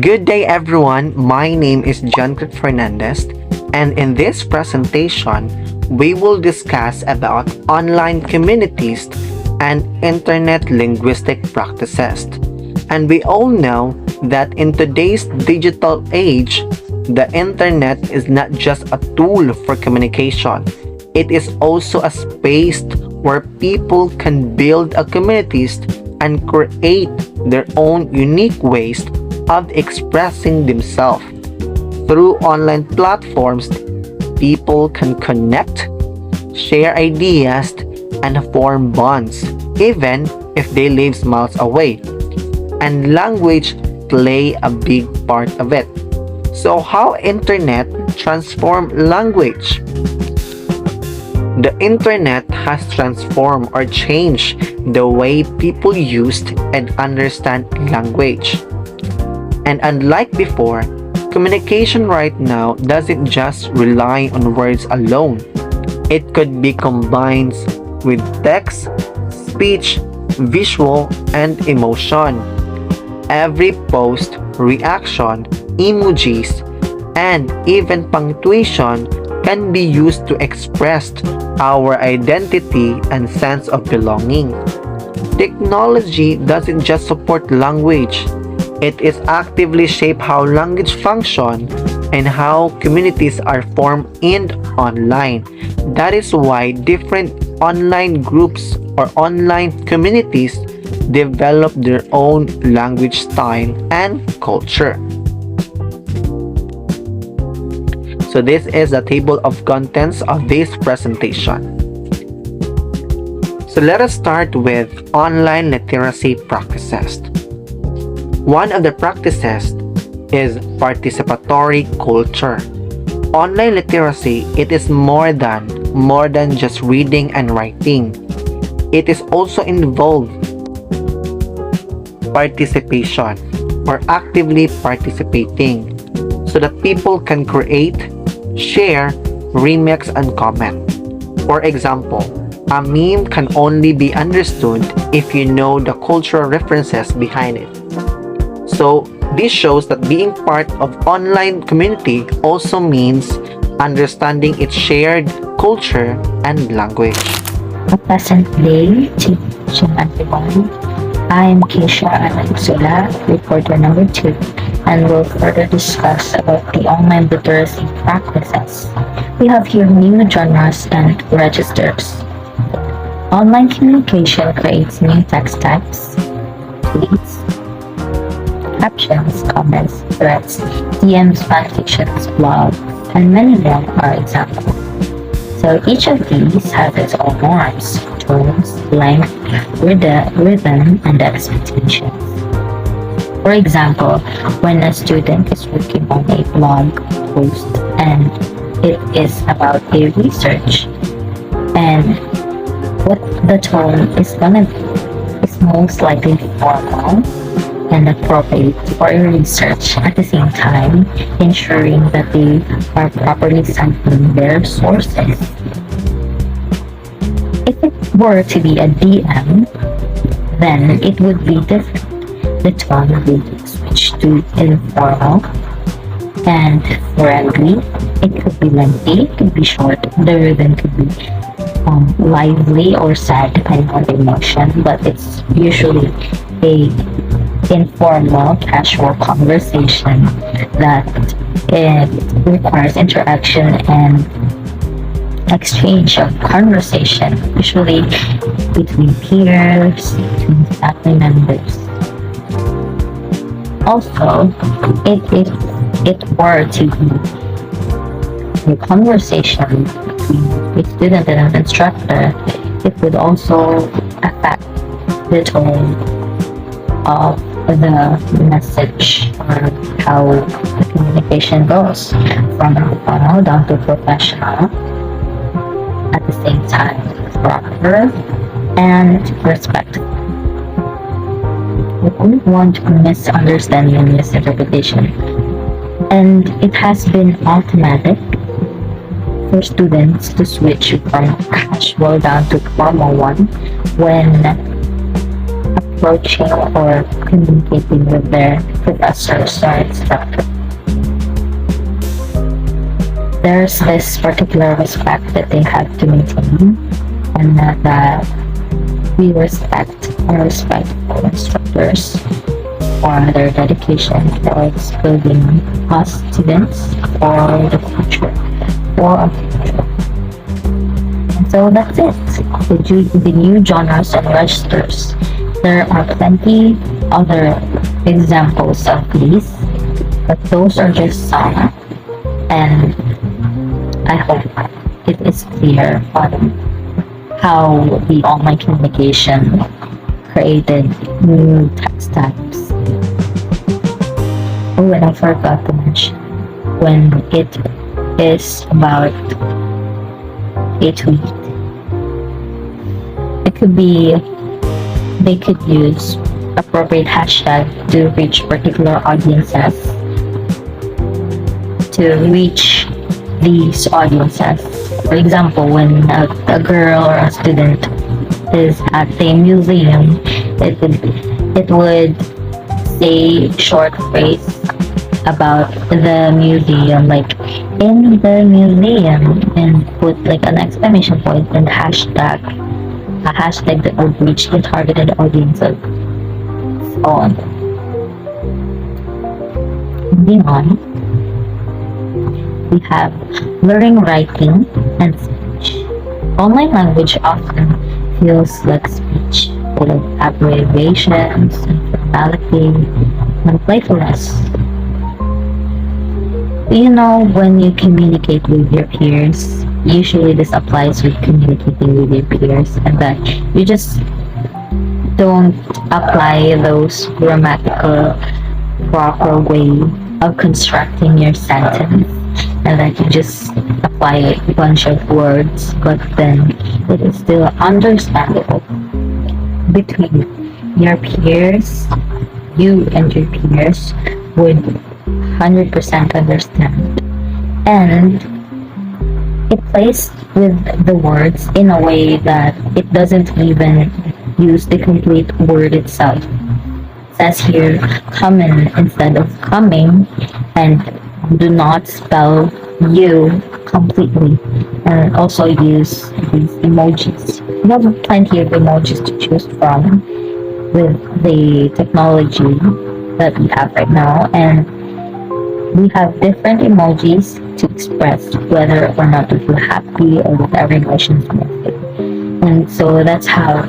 Good day, everyone. My name is John Fernandez, and in this presentation, we will discuss about online communities and internet linguistic practices. And we all know that in today's digital age, the internet is not just a tool for communication. It is also a space where people can build a communities and create their own unique ways of expressing themselves. Through online platforms, people can connect, share ideas, and form bonds, even if they live miles away. And language play a big part of it. So how internet transform language? The internet has transformed or changed the way people used and understand language. And unlike before, communication right now doesn't just rely on words alone. It could be combined with text, speech, visual, and emotion. Every post, reaction, emojis, and even punctuation can be used to express our identity and sense of belonging. Technology doesn't just support language, it is actively shape how language function and how communities are formed in online. That is why different online groups or online communities develop their own language style and culture. So this is the table of contents of this presentation. So let us start with online literacy practices. One of the practices is participatory culture. Online literacy, it is more than just reading and writing. It is also involved participation or actively participating so that people can create, share, remix, and comment. For example, a meme can only be understood if you know the cultural references behind it. So this shows that being part of online community also means understanding its shared culture and language. A pleasant day to each and everyone. I am Keisha Alansula, reporter number 2, and will further discuss about the online literacy practices. We have here new genres and registers. Online communication creates new text types, tweets, captions, comments, threads, DMs, fanfictions, blogs, and many more are examples. So each of these has its own norms, tones, length, rhythm, and expectations. For example, when a student is working on a blog post and it is about a research, and what the tone is gonna be is most likely formal and appropriate for research, at the same time ensuring that they are properly sampling their sources. If it were to be a DM, then it would be different. The tone would switch to informal and friendly. It could be lengthy, it could be short, the rhythm could be lively or sad depending on the emotion, but it's usually a informal, casual conversation that it requires interaction and exchange of conversation, usually between peers, between family members. Also, if it were to be a conversation between a student and an instructor, it would also affect the tone of the message or how the communication goes from informal down to professional, at the same time proper and respectful. We don't want misunderstanding and misinterpretation, and it has been automatic for students to switch from casual down to formal one when a approaching or communicating with their professors or instructors. There's this particular respect that they have to maintain, and that we respect our respectful instructors for their dedication towards building us students for the future, for our future. And so that's it. The new genres and registers. There are plenty other examples of these, but those are just some, and I hope it is clear on how the online communication created new text types. Oh, and I forgot to mention, when it is about a tweet, it could be, they could use appropriate hashtag to reach particular audiences, to reach these audiences. For example, when a girl or a student is at a museum, it would say short phrase about the museum, like in the museum, and put like an exclamation point and a hashtag that would reach the targeted audience of so on. Moving on, we have learning writing and speech. Online language often feels like speech, full of abbreviations, informality, and playfulness. You know, when you communicate with your peers, usually this applies with communicating with your peers, and that you just don't apply those grammatical proper way of constructing your sentence, and that you just apply a bunch of words, but then it is still understandable between your peers. You and your peers would 100% understand, and it plays with the words in a way that it doesn't even use the complete word itself. It says here common instead of coming, and do not spell you completely, and also use these emojis. We have plenty of emojis to choose from with the technology that we have right now, and we have different emojis to express whether or not we feel happy or whatever emotions we feel. And so that's how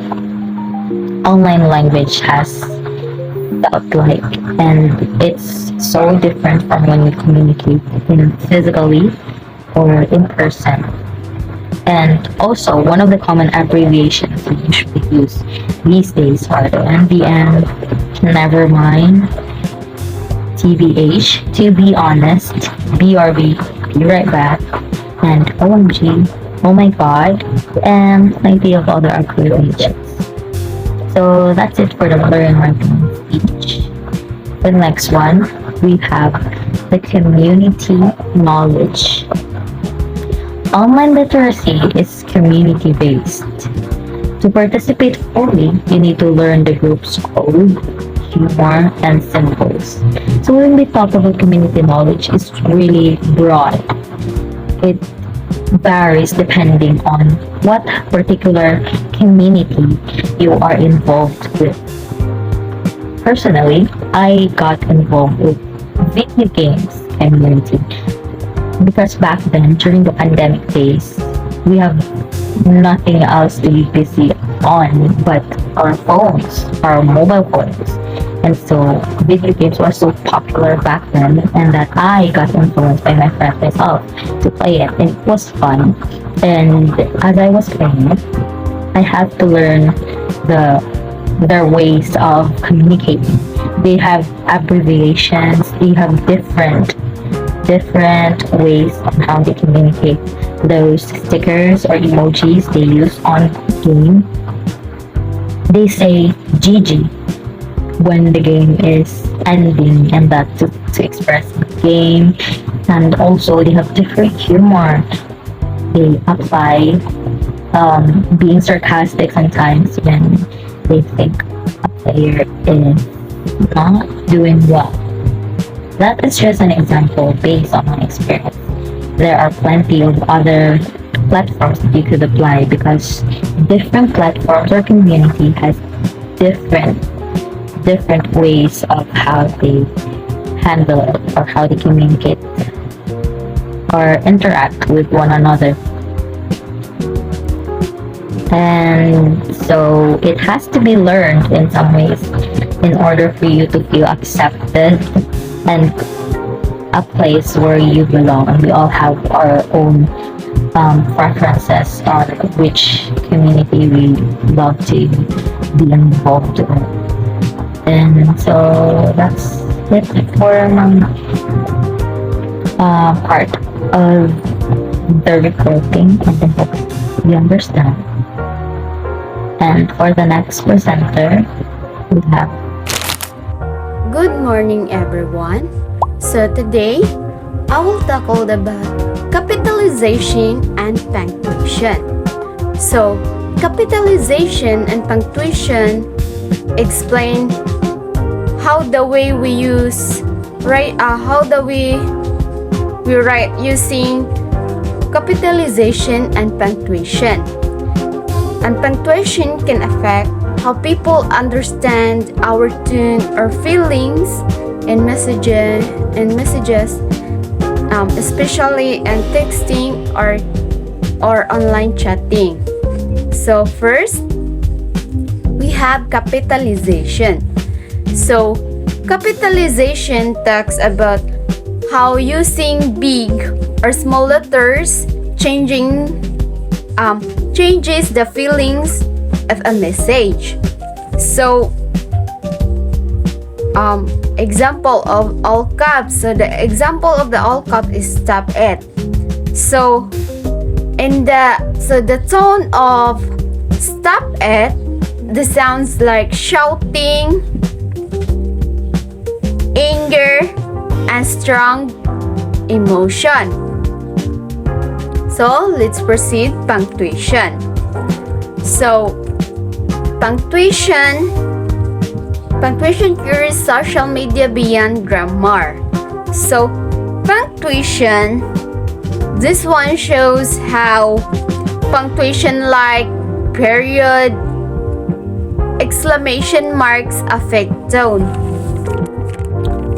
online language has felt like, and it's so different from when we communicate in physically or in person. And also, one of the common abbreviations we usually use these days are the NBN, never mind, TBH, to be honest, BRB, be right back, and OMG, oh my god, and plenty of other abbreviations. So that's it for the learning writing speech. The next one, we have the community knowledge. Online literacy is community-based. To participate fully, you need to learn the group's code, humor, and symbols. So when we talk about community knowledge, it's really broad. It varies depending on what particular community you are involved with. Personally, I got involved with video games community because back then, during the pandemic days, we have nothing else to be busy on but our phones, our mobile phones. And so video games were so popular back then, and that I got influenced by my friends myself to play it, and it was fun. And as I was playing it, I had to learn their ways of communicating. They have abbreviations, they have different ways on how they communicate. Those stickers or emojis they use on game, they say GG when the game is ending, and that to express the game. And also they have different humor. They apply being sarcastic sometimes when they think player is not doing well. That is just an example based on my experience. There are plenty of other platforms that you could apply because different platforms or community has different ways of how they handle it or how they communicate or interact with one another. And so it has to be learned in some ways in order for you to feel accepted and a place where you belong. And we all have our own preferences on which community we love to be involved in. And so that's it for my part of the recording. And I hope you understand. And for the next presenter, we have. Good morning, everyone. So today, I will tackle about capitalization and punctuation. So, capitalization and punctuation explain how the way we use how the way we write using capitalization and punctuation. And punctuation can affect how people understand our tone or feelings in messages, especially in texting or online chatting. So first, we have capitalization. So capitalization talks about how using big or small letters changes the feelings of a message. So, example of all caps. So the example of the all cap is stop it. So, the tone of stop it, the sounds like shouting, anger, and strong emotion. So, let's proceed punctuation. So, punctuation cures social media beyond grammar. So, punctuation, this one shows how punctuation like period, exclamation marks affect tone.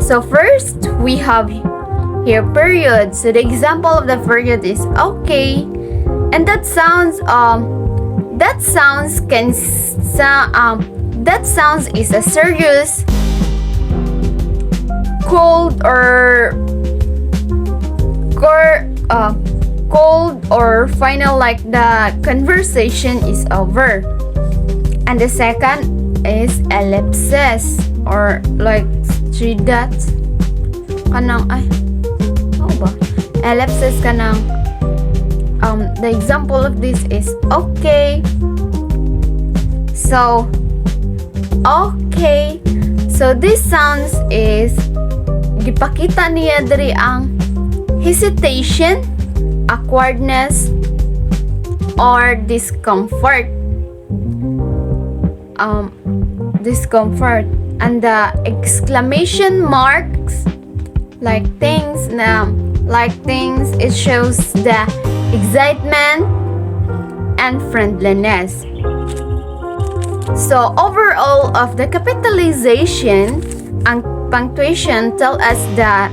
So, first, we have here period. So the example of the period is okay, and that sounds is a serious, cold or final, like the conversation is over. And the second is ellipsis or like three dots. Ellipsis kanang the example of this is okay. So okay. So this sounds is gipakita niya diri ang hesitation, awkwardness, or discomfort. Discomfort. And the exclamation marks like things, it shows the excitement and friendliness. So overall of the capitalization and punctuation tell us that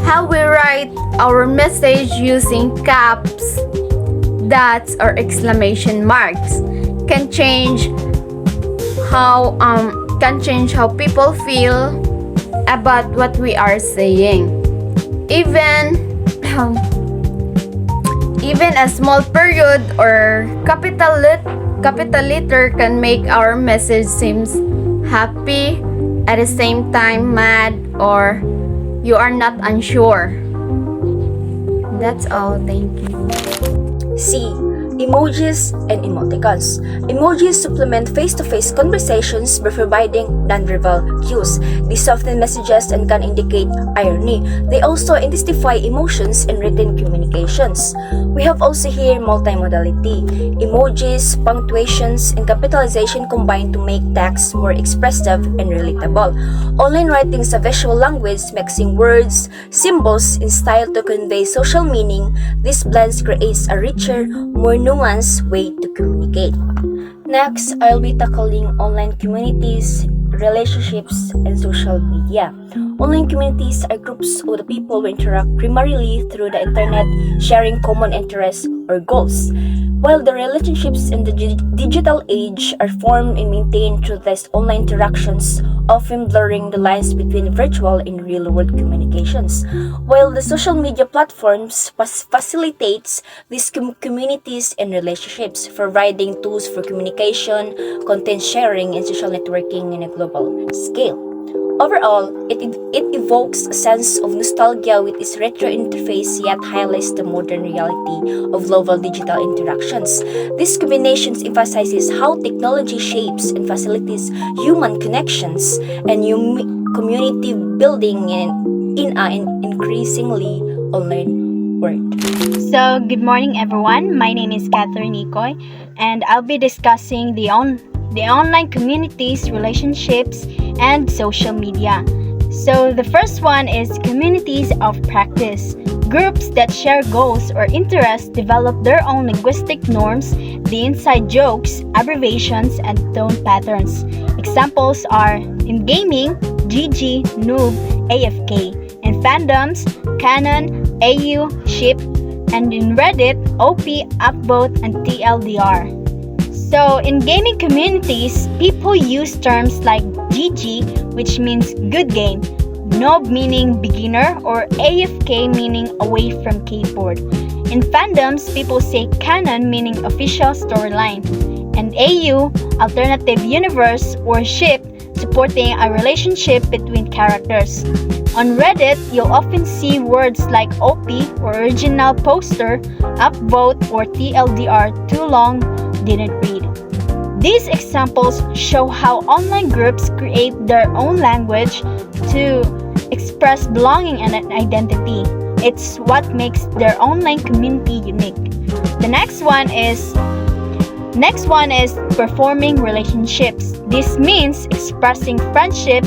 how we write our message using caps, dots, or exclamation marks can change how people feel about what we are saying. Even a small period or capital letter can make our message seems happy, at the same time mad, or you are not unsure. That's all. Thank you. C. Emojis and emoticons. Emojis supplement face-to-face conversations by providing nonverbal cues. These soften messages and can indicate irony. They also intensify emotions in written communications. We have also here multimodality. Emojis, punctuations, and capitalization combine to make text more expressive and relatable. Online writing is a visual language mixing words, symbols, and style to convey social meaning. This blend creates a richer, more nuanced way to communicate. Next, I'll be tackling online communities, relationships, and social media. Online communities are groups of the people who interact primarily through the internet, sharing common interests or goals. While the relationships in the digital age are formed and maintained through these online interactions, often blurring the lines between virtual and real-world communications. While the social media platforms facilitates these communities and relationships, providing tools for communication, content sharing, and social networking in a global scale. Overall, it evokes a sense of nostalgia with its retro interface yet highlights the modern reality of global digital interactions. This combination emphasizes how technology shapes and facilitates human connections and community building in an increasingly online world. So, good morning everyone. My name is Catherine Ikoy and I'll be discussing the online communities, relationships, and social media. So, the first one is communities of practice. Groups that share goals or interests develop their own linguistic norms, the inside jokes, abbreviations, and tone patterns. Examples are in gaming, GG, Noob, AFK. In fandoms, Canon, AU, Ship, and in Reddit, OP, Upvote, and TLDR. So, in gaming communities, people use terms like GG, which means good game, Noob meaning beginner, or AFK meaning away from keyboard. In fandoms, people say canon meaning official storyline, and AU, alternative universe, or ship, supporting a relationship between characters. On Reddit, you'll often see words like OP or original poster, upvote, or TLDR, too long, didn't read. These examples show how online groups create their own language to express belonging and identity. It's what makes their online community unique. The next one is performing relationships. This means expressing friendship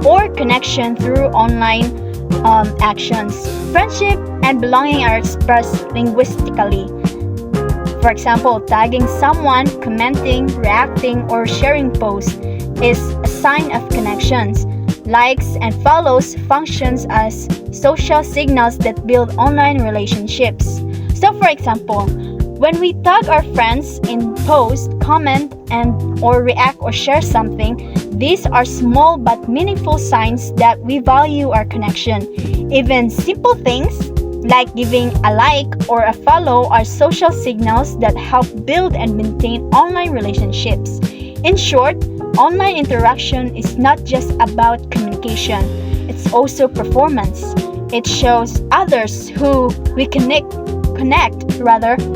or connection through online actions. Friendship and belonging are expressed linguistically. For example, tagging someone, commenting, reacting, or sharing posts is a sign of connections. Likes and follows functions as social signals that build online relationships. So for example, when we tag our friends in post, comment, or react or share something, these are small but meaningful signs that we value our connection. Even simple things like giving a like or a follow are social signals that help build and maintain online relationships. In short, online interaction is not just about communication, it's also performance. It shows others who we connect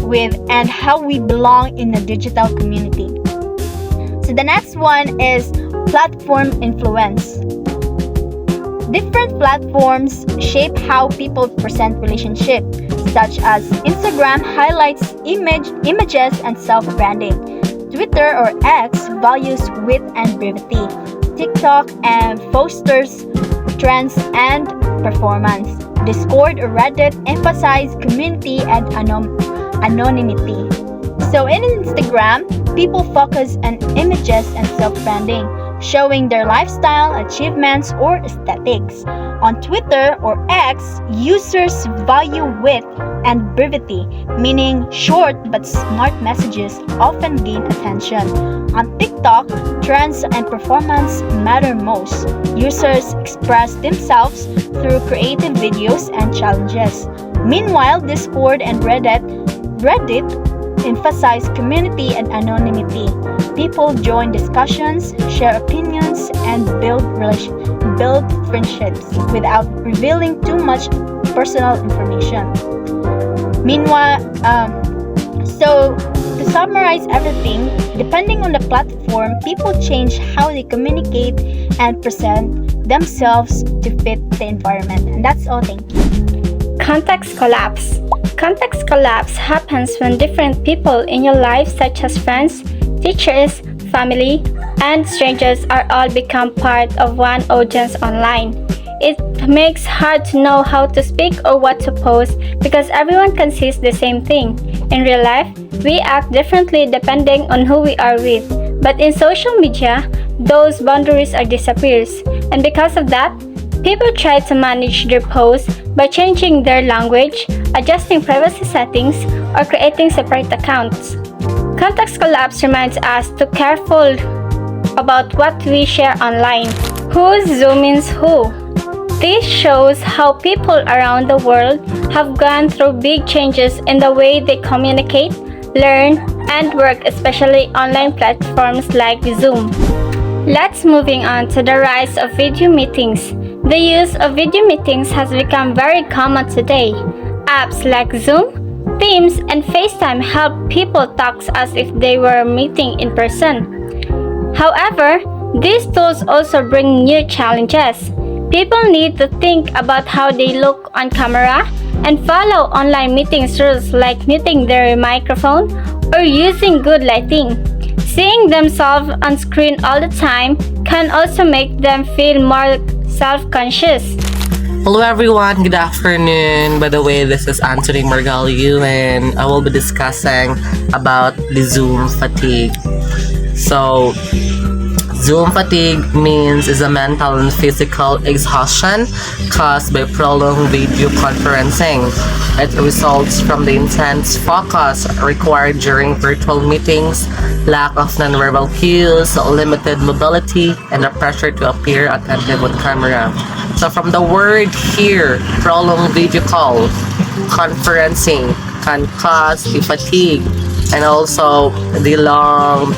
with and how we belong in a digital community. So the next one is platform influence. Different platforms shape how people present relationships, such as Instagram highlights images and self-branding. Twitter or X values wit and brevity. TikTok and fosters trends and performance. Discord or Reddit emphasize community and anonymity. So in Instagram, people focus on images and self-branding, showing their lifestyle, achievements, or aesthetics. On Twitter or X, users value wit and brevity, meaning short but smart messages often gain attention. On TikTok, trends and performance matter most. Users express themselves through creative videos and challenges. Meanwhile, Discord and Reddit emphasize community and anonymity. People join discussions, share opinions, and build friendships without revealing too much personal information. Meanwhile, So, to summarize everything, depending on the platform, people change how they communicate and present themselves to fit the environment. And that's all. Thank you. Context collapse. Context collapse happens when different people in your life, such as friends, teachers, family, and strangers, are all become part of one audience online. It makes hard to know how to speak or what to post because everyone can see the same thing. In real life, we act differently depending on who we are with. But in social media, those boundaries are disappears. And because of that, people try to manage their posts by changing their language, adjusting privacy settings, or creating separate accounts. Context collapse reminds us to be careful about what we share online. Whose Zoom means who? This shows how people around the world have gone through big changes in the way they communicate, learn, and work, especially online platforms like Zoom. Let's moving on to the rise of video meetings. The use of video meetings has become very common today. Apps like Zoom, Teams, and FaceTime help people talk as if they were meeting in person. However, these tools also bring new challenges. People need to think about how they look on camera and follow online meetings rules like muting their microphone or using good lighting. Seeing themselves on screen all the time can also make them feel more self-conscious. Hello everyone, good afternoon. By the way, this is Anthony Margalio and I will be discussing about the Zoom fatigue. So, Zoom fatigue means is a mental and physical exhaustion caused by prolonged video conferencing. It results from the intense focus required during virtual meetings, lack of nonverbal cues, limited mobility, and the pressure to appear attentive on camera. So from the word here, prolonged video call, conferencing can cause the fatigue, and also the long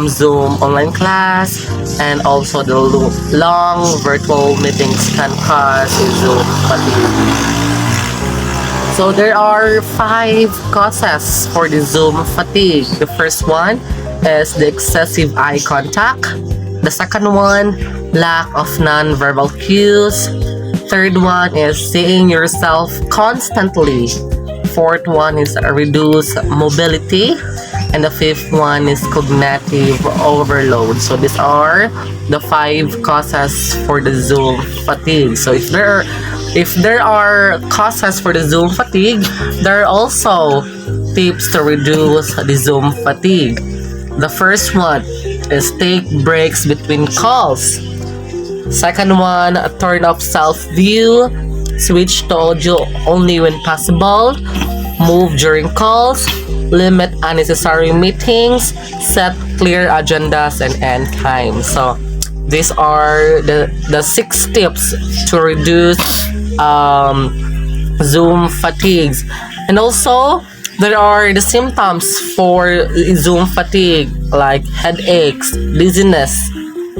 Zoom online class, and also the long virtual meetings can cause Zoom fatigue. So there are 5 causes for the Zoom fatigue. The first one is the excessive eye contact. The second one, lack of non-verbal cues. Third one is seeing yourself constantly. Fourth one is reduced mobility. And the fifth one is cognitive overload. So these are the 5 causes for the Zoom fatigue. So if there are causes for the Zoom fatigue, there are also tips to reduce the Zoom fatigue. The first one is take breaks between calls. Second one, turn off self-view. Switch to audio only when possible. Move during calls. Limit unnecessary meetings. Set clear agendas and end times. So these are the 6 tips to reduce Zoom fatigues. And also, there are the symptoms for Zoom fatigue like headaches, dizziness,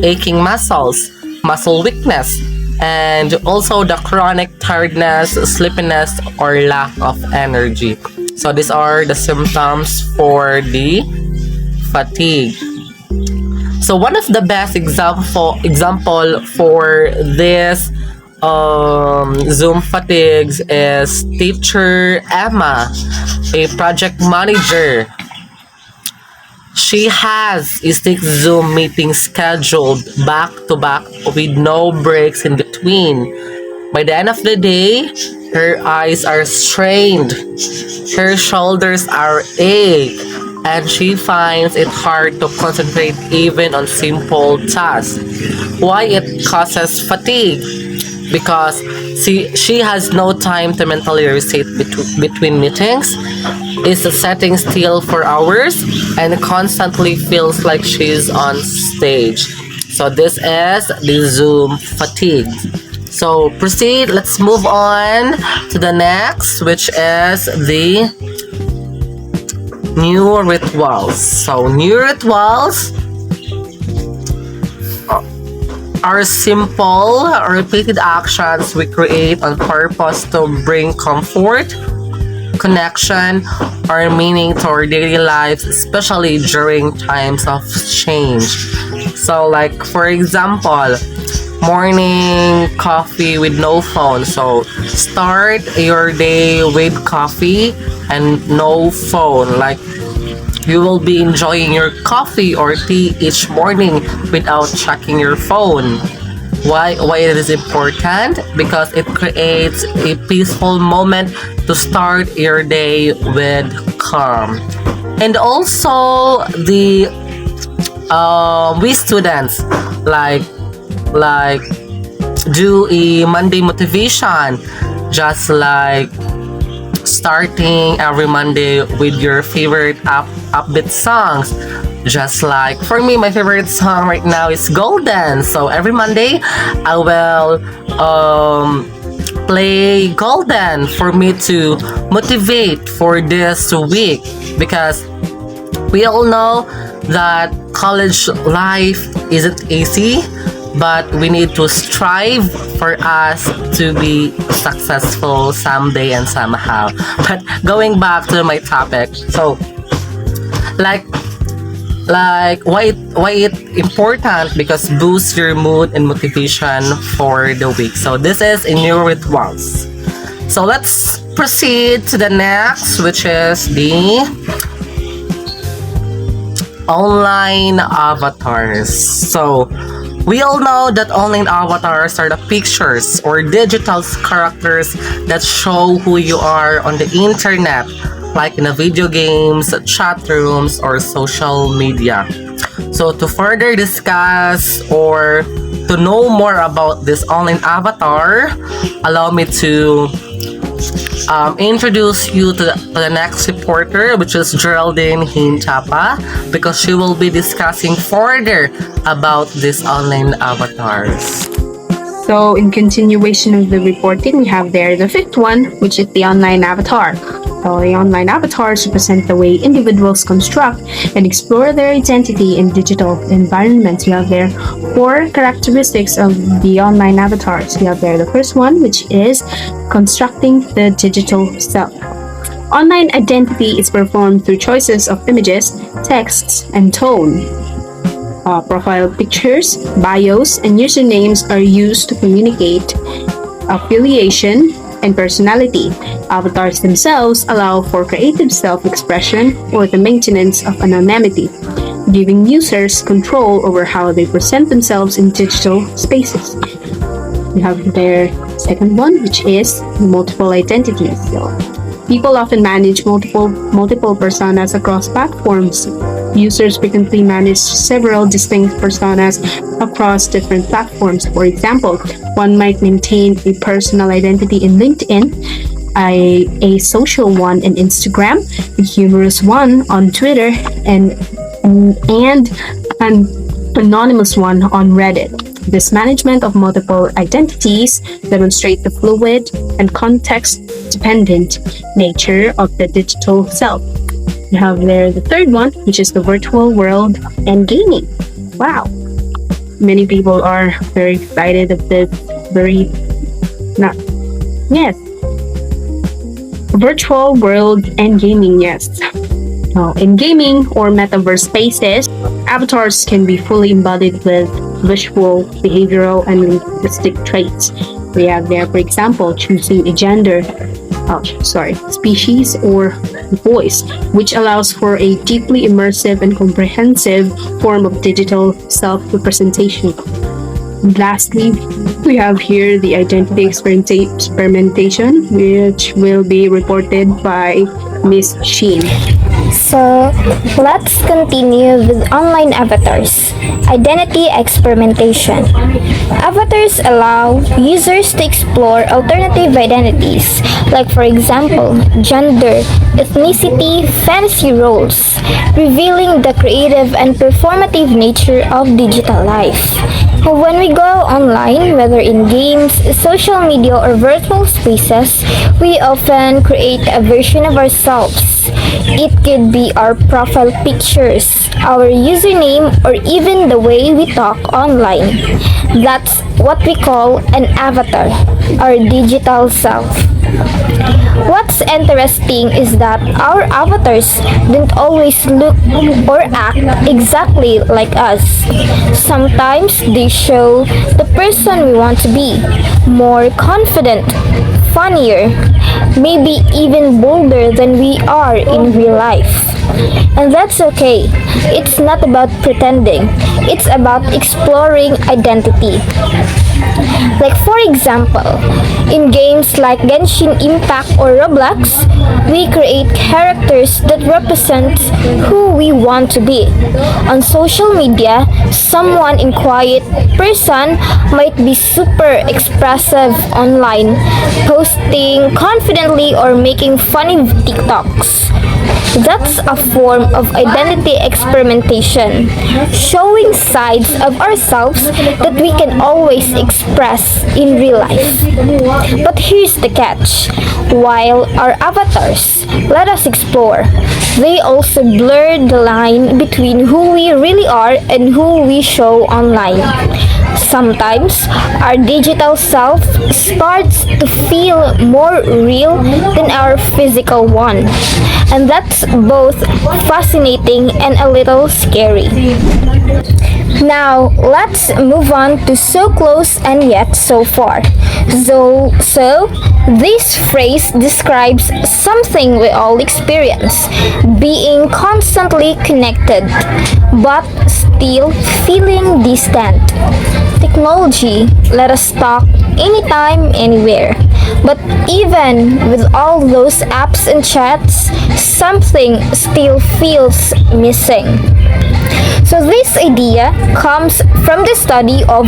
aching muscles, muscle weakness, and also the chronic tiredness, sleepiness, or lack of energy. So these are the symptoms for the fatigue. So one of the best example for this Zoom fatigues is teacher Emma, a project manager. She has 6 Zoom meetings scheduled back to back with no breaks in between. By the end of the day, her eyes are strained, her shoulders are ache, and she finds it hard to concentrate even on simple tasks. Why it causes fatigue? Because she has no time to mentally reset between meetings, is sitting still for hours, and constantly feels like she's on stage. So this is the Zoom fatigue. So proceed, let's move on to the next, which is the new rituals. So new rituals are simple, repeated actions we create on purpose to bring comfort, connection or meaning to our daily lives, especially during times of change. So, like, for example, morning coffee with no phone. So, start your day with coffee and no phone. Like, you will be enjoying your coffee or tea each morning without checking your phone. Why it is important? Because it creates a peaceful moment to start your day with calm. And also the we students like like do a Monday motivation, just like starting every Monday with your favorite upbeat songs. Just like for me, my favorite song right now is Golden. So every Monday, I will play Golden for me to motivate for this week, because we all know that college life isn't easy, but we need to strive for us to be successful someday and somehow. But going back to my topic, so like why it important? Because boost your mood and motivation for the week. So this is in your rituals. So let's proceed to the next, which is the online avatars. So we all know that online avatars are the pictures or digital characters that show who you are on the internet, like in the video games, chat rooms, or social media. So to further discuss or to know more about this online avatar, allow me to introduce you to the next reporter, which is Geraldine Hintapa, because she will be discussing further about these online avatars. So in continuation of the reporting, we have there the fifth one, which is the online avatar. So the online avatars represent the way individuals construct and explore their identity in digital environments. We have there 4 characteristics of the online avatars. We have there the first one, which is constructing the digital self. Online identity is performed through choices of images, texts, and tone. Profile pictures, bios, and usernames are used to communicate affiliation and personality. Avatars themselves allow for creative self-expression or the maintenance of anonymity, giving users control over how they present themselves in digital spaces. We have their second one, which is multiple identities. So, people often manage multiple personas across platforms. Users frequently manage several distinct personas across different platforms. For example, one might maintain a personal identity in LinkedIn, a social one in Instagram, a humorous one on Twitter, and an anonymous one on Reddit. This management of multiple identities demonstrate the fluid and context-dependent nature of the digital self. We have there the third one, which is the virtual world and gaming. Wow. Many people are very excited of this virtual world and gaming, yes. In gaming or metaverse spaces, avatars can be fully embodied with visual, behavioral, and linguistic traits. We have there, for example, choosing a gender, species, or voice, which allows for a deeply immersive and comprehensive form of digital self-representation. And lastly, we have here the identity experimentation, which will be reported by Miss Sheen. So, let's continue with online avatars. Identity experimentation. Avatars allow users to explore alternative identities, like for example, gender, ethnicity, fantasy roles, revealing the creative and performative nature of digital life. When we go online, whether in games, social media, or virtual spaces, we often create a version of ourselves. It could be our profile pictures, our username, or even the way we talk online. That's what we call an avatar, our digital self. What's interesting is that our avatars don't always look or act exactly like us. Sometimes they show the person we want to be, more confident, funnier, maybe even bolder than we are in real life. And that's okay. It's not about pretending, it's about exploring identity. Like for example, in games like Genshin Impact or Roblox, we create characters that represent who we want to be. On social media, someone in quiet person might be super expressive online, posting confidently or making funny TikToks. That's a form of identity experimentation, showing sides of ourselves that we can always express in real life. But here's the catch. While our avatars let us explore, they also blur the line between who we really are and who we show online. Sometimes our digital self starts to feel more real than our physical one. And that's both fascinating and a little scary. Now, let's move on to so close and yet so far. So this phrase describes something we all experience, being constantly connected, but still feeling distant. Technology let us talk anytime, anywhere. But even with all those apps and chats, something still feels missing. So this idea comes from the study of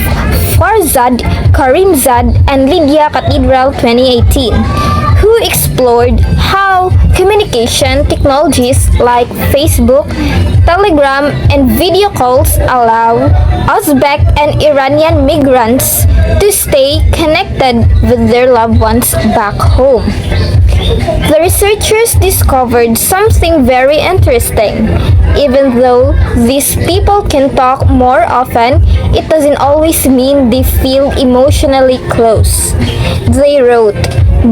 Farzad, Karimzad, and Lydia Cathedral 2018, who explored how communication technologies like Facebook, Telegram, and video calls allow Uzbek and Iranian migrants to stay connected with their loved ones back home. The researchers discovered something very interesting. Even though these people can talk more often, it doesn't always mean they feel emotionally close. They wrote,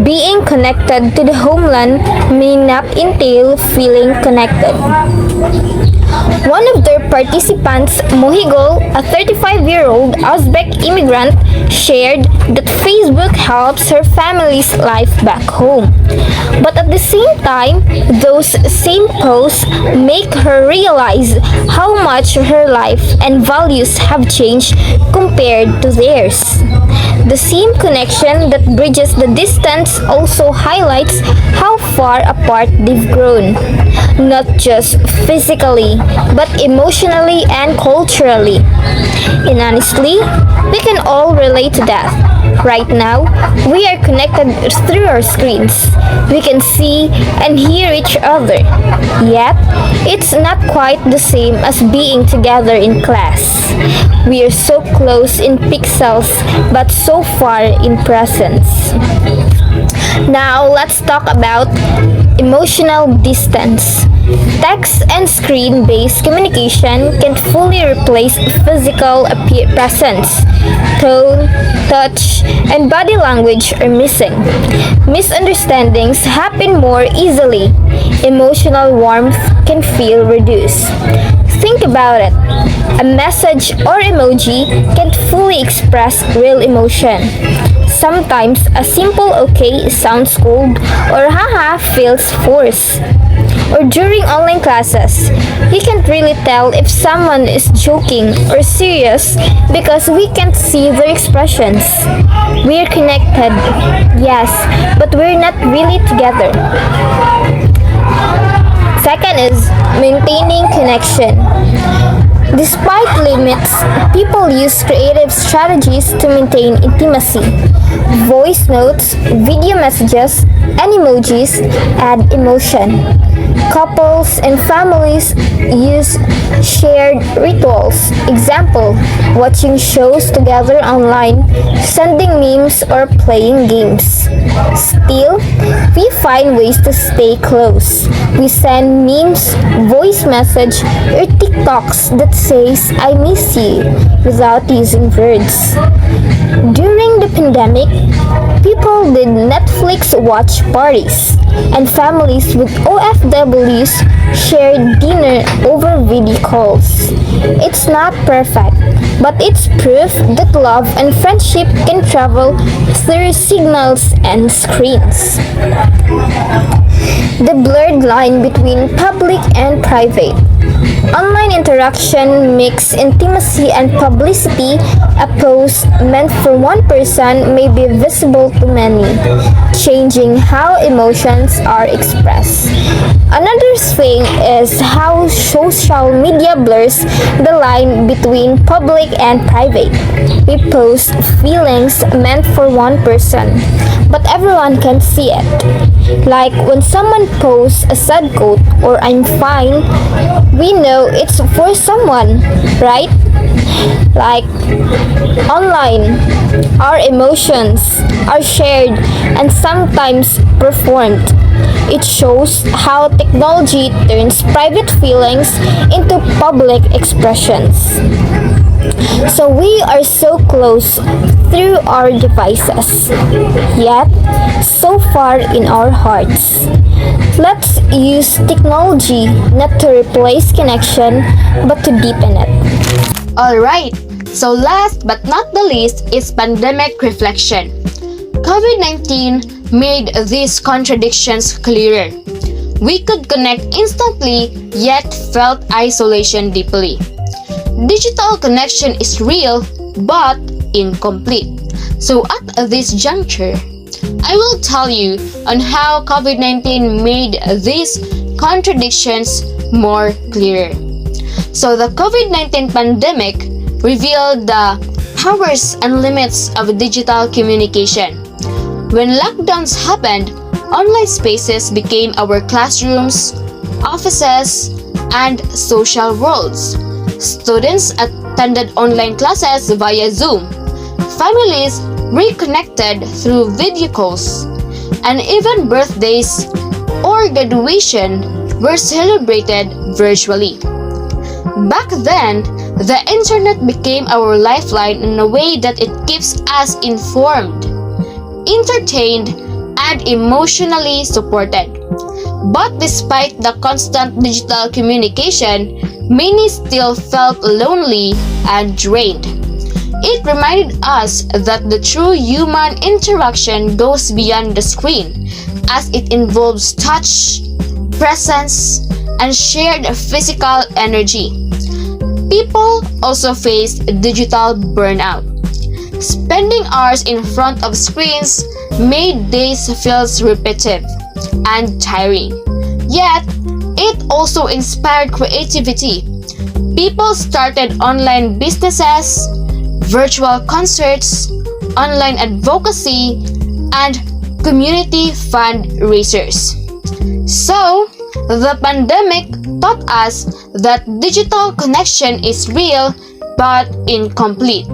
being connected to the homeland may not entail feeling connected. One of their participants, Mohigol, a 35-year-old Uzbek immigrant, shared that Facebook helps her family's life back home. But at the same time, those same posts make her realize how much her life and values have changed compared to theirs. The same connection that bridges the distance also highlights how far apart they've grown, not just physically, but emotionally and culturally. And honestly, we can all relate to that. Right now, we are connected through our screens. We can see and hear each other. Yet, it's not quite the same as being together in class. We are so close in pixels, but so far in presence. Now, let's talk about emotional distance. Text and screen-based communication can't fully replace physical presence. Tone, touch, and body language are missing. Misunderstandings happen more easily. Emotional warmth can feel reduced. Think about it. A message or emoji can't fully express real emotion. Sometimes a simple okay sounds cold or haha feels forced. Or during online classes, you can't really tell if someone is joking or serious because we can't see their expressions. We're connected, yes, but we're not really together. Second is maintaining connection. Despite limits, people use creative strategies to maintain intimacy. Voice notes, video messages, and emojis add emotion. Couples and families use shared rituals. Example, watching shows together online, sending memes, or playing games. Still, we find ways to stay close. We send memes, voice message, or TikToks that says, I miss you, without using words. During the pandemic, People did Netflix watch parties, and families with OFWs shared dinner over video calls. It's not perfect, but it's proof that love and friendship can travel through signals and screens. The blurred line between public and private. Online interaction mix intimacy and publicity. A post meant for one person may be visible to many, changing how emotions are expressed. Another thing is how social media blurs the line between public and private. We post feelings meant for one person, but everyone can see it. Like when someone posts a sad quote or I'm fine, we know it's for someone, right? Like online, our emotions are shared and sometimes performed. It shows how technology turns private feelings into public expressions. So we are so close through our devices, yet so far in our hearts. Let's use technology not to replace connection, but to deepen it. Alright, so last but not the least is pandemic reflection. COVID-19 made these contradictions clearer. We could connect instantly, yet felt isolation deeply. Digital connection is real, but incomplete. So at this juncture, I will tell you on how COVID-19 made these contradictions more clearer. So the COVID-19 pandemic revealed the powers and limits of digital communication. When lockdowns happened, online spaces became our classrooms, offices, and social worlds. Students attended online classes via Zoom. Families reconnected through video calls. And even birthdays or graduation were celebrated virtually. Back then, the internet became our lifeline in a way that it keeps us informed, entertained, and emotionally supported. But despite the constant digital communication, many still felt lonely and drained. It reminded us that the true human interaction goes beyond the screen, as it involves touch, presence, and shared physical energy. People also face digital burnout. Spending hours in front of screens made days feel repetitive and tiring. Yet, it also inspired creativity. People started online businesses, virtual concerts, online advocacy, and community fundraisers. So, the pandemic taught us that digital connection is real but incomplete.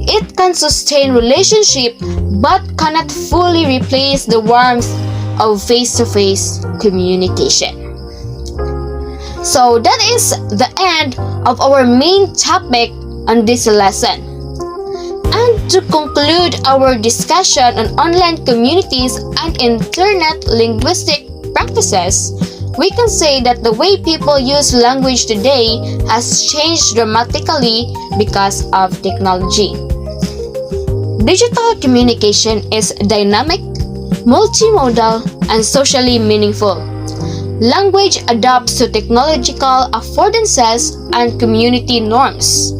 It can sustain relationship but cannot fully replace the warmth of face-to-face communication. So that is the end of our main topic on this lesson. And to conclude our discussion on online communities and internet linguistic practices, we can say that the way people use language today has changed dramatically because of technology. Digital communication is dynamic, multimodal, and socially meaningful. Language adapts to technological affordances and community norms.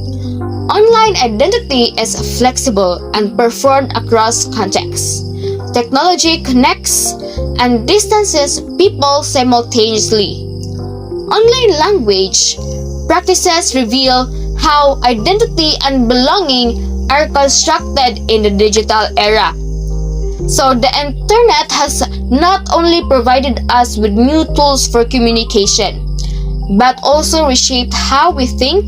Online identity is flexible and performed across contexts. Technology connects and distances people simultaneously. Online language practices reveal how identity and belonging are constructed in the digital era. So the internet has not only provided us with new tools for communication, but also reshaped how we think,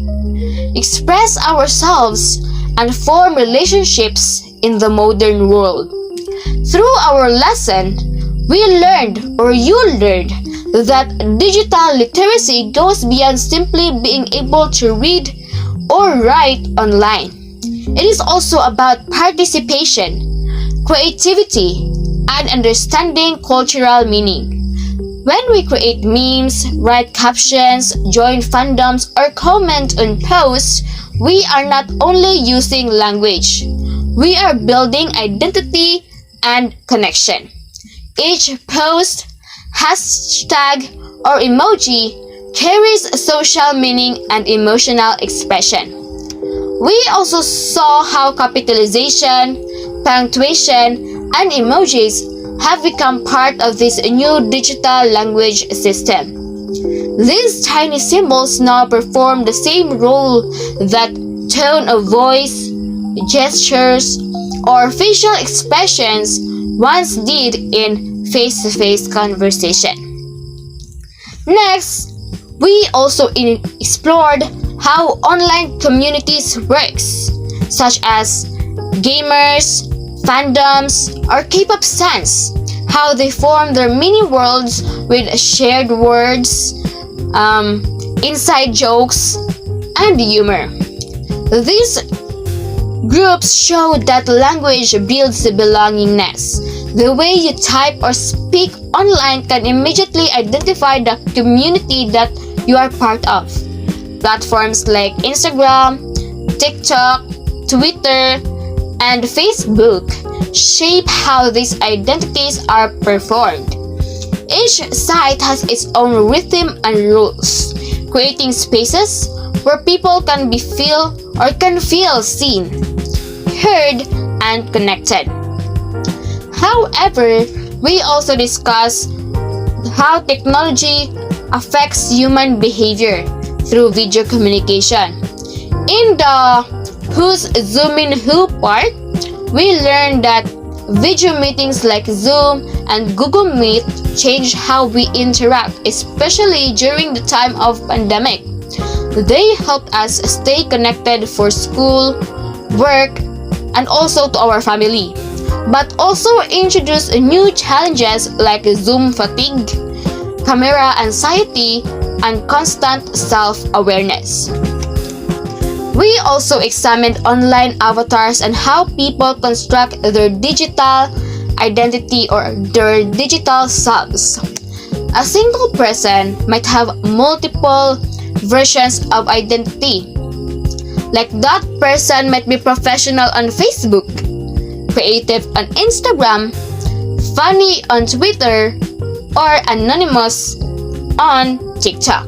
express ourselves, and form relationships in the modern world. Through our lesson, we learned, or you learned, that digital literacy goes beyond simply being able to read or write online. It is also about participation, creativity, and understanding cultural meaning. When we create memes, write captions, join fandoms, or comment on posts, we are not only using language, we are building identity and connection. Each post, hashtag, or emoji carries social meaning and emotional expression. We also saw how capitalization, punctuation, and emojis have become part of this new digital language system. These tiny symbols now perform the same role that tone of voice, gestures, or facial expressions once did in face-to-face conversation. Next, we also explored how online communities works, such as gamers, fandoms, or K-pop stans, how they form their mini worlds with shared words, inside jokes, and humor. These groups show that language builds belongingness. The way you type or speak online can immediately identify the community that you are part of. Platforms like Instagram, TikTok, Twitter, and Facebook shape how these identities are performed. Each site has its own rhythm and rules, creating spaces where people can feel seen, heard, and connected. However, we also discuss how technology affects human behavior through video communication. In the Who's Zooming Who part, we learned that video meetings like Zoom and Google Meet change how we interact, especially during the time of pandemic. They helped us stay connected for school, work, and also to our family, but also introduce new challenges like Zoom fatigue, camera anxiety, and constant self-awareness. We also examined online avatars and how people construct their digital identity or their digital selves. A single person might have multiple versions of identity. Like that person might be professional on Facebook, creative on Instagram, funny on Twitter, or anonymous on TikTok.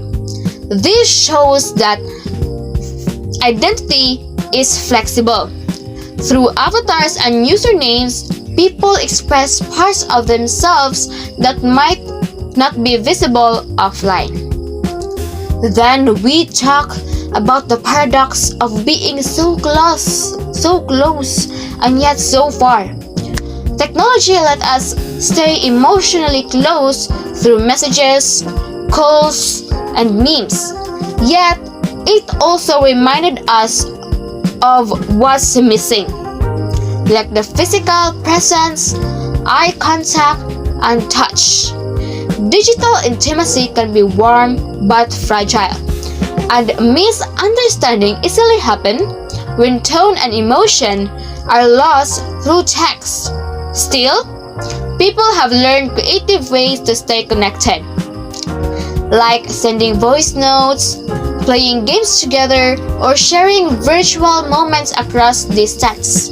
This shows that identity is flexible. Through avatars and usernames, people express parts of themselves that might not be visible offline. Then we talk about the paradox of being so close, and yet so far. Technology let us stay emotionally close through messages, calls, and memes. Yet, it also reminded us of what's missing, like the physical presence, eye contact, and touch. Digital intimacy can be warm but fragile, and misunderstanding easily happen when tone and emotion are lost through text. Still, people have learned creative ways to stay connected, like sending voice notes, playing games together, or sharing virtual moments across distance.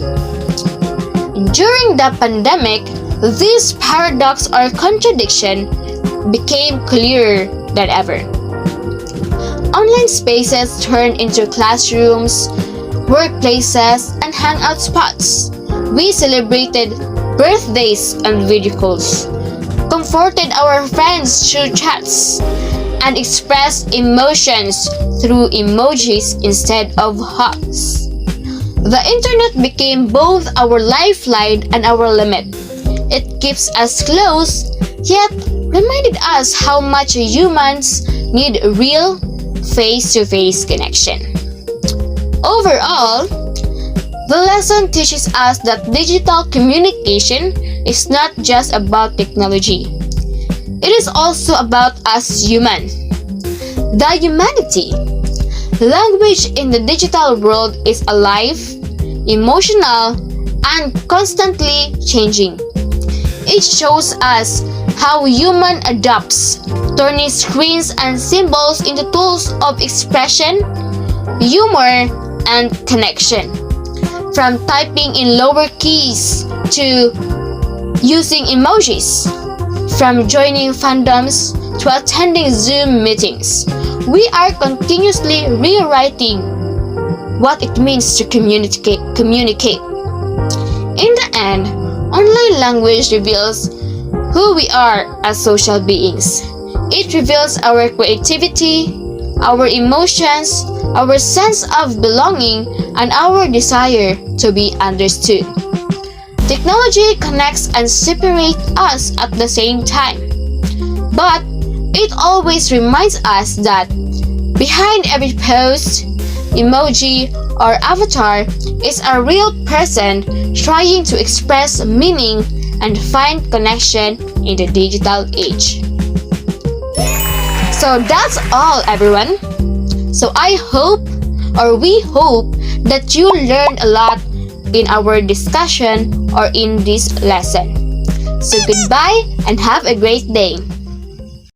During the pandemic, this paradox or contradiction became clearer than ever. Online spaces turned into classrooms, workplaces, and hangout spots. We celebrated birthdays and video calls, comforted our friends through chats, and expressed emotions through emojis instead of hugs. The internet became both our lifeline and our limit. It keeps us close, yet reminded us how much humans need real face-to-face connection. Overall, the lesson teaches us that digital communication is not just about technology. It is also about us human. The humanity. Language in the digital world is alive, emotional, and constantly changing. It shows us how human adapts, turning screens and symbols into tools of expression, humor, and connection. From typing in lower keys to using emojis, from joining fandoms to attending Zoom meetings, we are continuously rewriting what it means to communicate. In the end, online language reveals who we are as social beings. It reveals our creativity, our emotions, our sense of belonging, and our desire to be understood. Technology connects and separates us at the same time, but it always reminds us that behind every post, emoji, or avatar is a real person trying to express meaning and find connection in the digital age. So that's all, everyone. So we hope that you learned a lot in our discussion or in this lesson. So goodbye and have a great day.